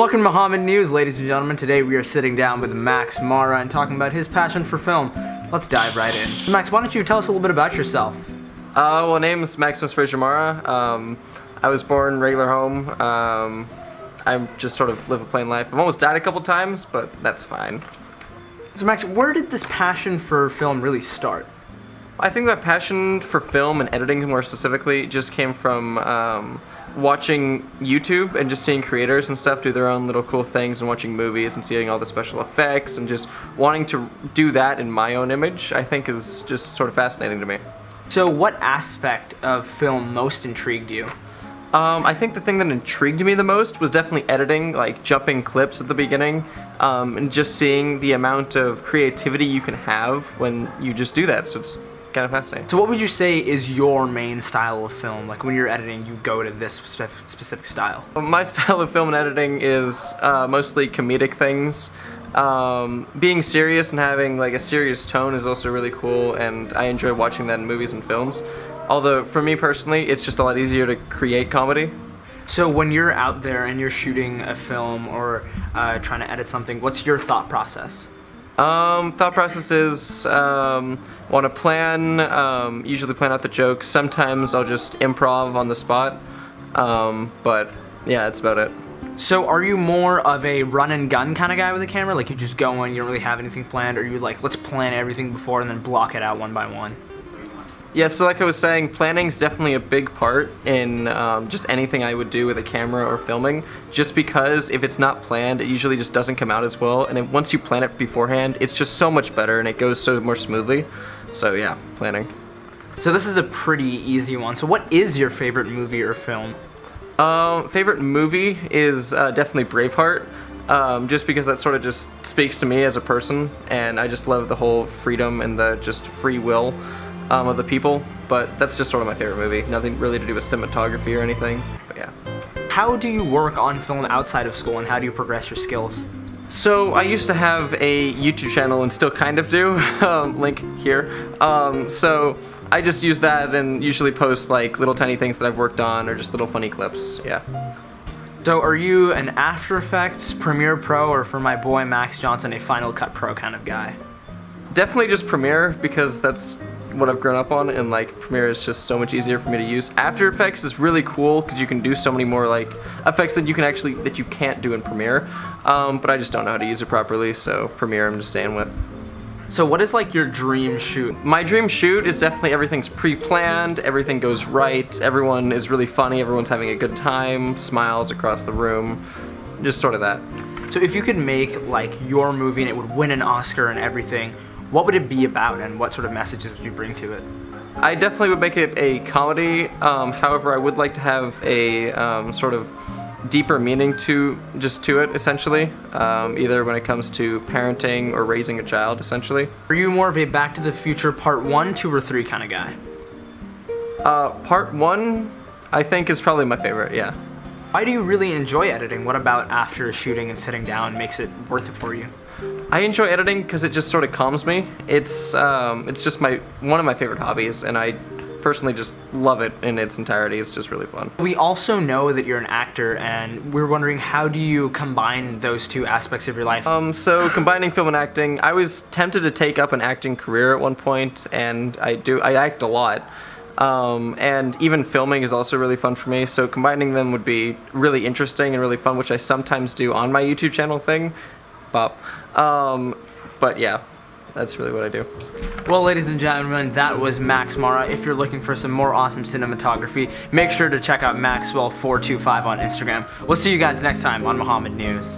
Welcome to Muhammad News, ladies and gentlemen. Today we are sitting down with Max Mara and talking about his passion for film. Let's dive right in. Max, why don't you tell us a little bit about yourself? Well, my name is Maximus Fraser Mara. I was born regular home. I just sort of live a plain life. I've almost died a couple times, but that's fine. So Max, where did this passion for film really start? I think that passion for film and editing more specifically just came from watching YouTube and just seeing creators and stuff do their own little cool things and watching movies and seeing all the special effects and just wanting to do that in my own image, I think is just sort of fascinating to me. So what aspect of film most intrigued you? I think the thing that intrigued me the most was definitely editing, like jumping clips at the beginning, and just seeing the amount of creativity you can have when you just do that, so it's kind of fascinating. So what would you say is your main style of film? Like when you're editing, you go to this specific style? My style of film and editing is mostly comedic things. Being serious and having like a serious tone is also really cool, and I enjoy watching that in movies and films. Although for me personally, it's just a lot easier to create comedy. So when you're out there and you're shooting a film or trying to edit something, what's your thought process? Thought process is want to plan, usually plan out the jokes. Sometimes I'll just improv on the spot, but yeah, that's about it. So are you more of a run and gun kind of guy with a camera? Like you just go in, you don't really have anything planned, or you like, let's plan everything before and then block it out one by one? Yeah, so like I was saying, planning's definitely a big part in just anything I would do with a camera or filming, just because if it's not planned, it usually just doesn't come out as well, and once you plan it beforehand, it's just so much better and it goes so more smoothly. So yeah, planning. So this is a pretty easy one. So what is your favorite movie or film? Favorite movie is definitely Braveheart, just because that sort of just speaks to me as a person, and I just love the whole freedom and the just free will of the people, but that's just sort of my favorite movie. Nothing really to do with cinematography or anything, but yeah. How do you work on film outside of school, and how do you progress your skills? So I used to have a YouTube channel and still kind of do, link here. So I just use that and usually post like little tiny things that I've worked on or just little funny clips, yeah. So are you an After Effects, Premiere Pro, or for my boy Max Johnson, a Final Cut Pro kind of guy? Definitely just Premiere, because that's what I've grown up on, and like Premiere is just so much easier for me to use. After Effects is really cool because you can do so many more like effects that you can't do in Premiere, but I just don't know how to use it properly, so Premiere I'm just staying with. So what is like your dream shoot? My dream shoot is definitely everything's pre-planned, everything goes right, everyone is really funny, everyone's having a good time, smiles across the room, just sort of that. So if you could make like your movie and it would win an Oscar and everything, what would it be about, and what sort of messages would you bring to it? I definitely would make it a comedy, however I would like to have a sort of deeper meaning to it, essentially, either when it comes to parenting or raising a child, essentially. Are you more of a Back to the Future Part 1, 2, or 3 kind of guy? Part 1, I think, is probably my favorite, yeah. Why do you really enjoy editing? What about after shooting and sitting down makes it worth it for you? I enjoy editing because it just sort of calms me. It's just one of my favorite hobbies, and I personally just love it in its entirety. It's just really fun. We also know that you're an actor, and we're wondering, how do you combine those two aspects of your life? So combining film and acting, I was tempted to take up an acting career at one point, and I act a lot. And even filming is also really fun for me, so combining them would be really interesting and really fun, which I sometimes do on my YouTube channel thing. But yeah, that's really what I do. Well, ladies and gentlemen, that was Max Mara. If you're looking for some more awesome cinematography, make sure to check out Maxwell425 on Instagram. We'll see you guys next time on Muhammad News.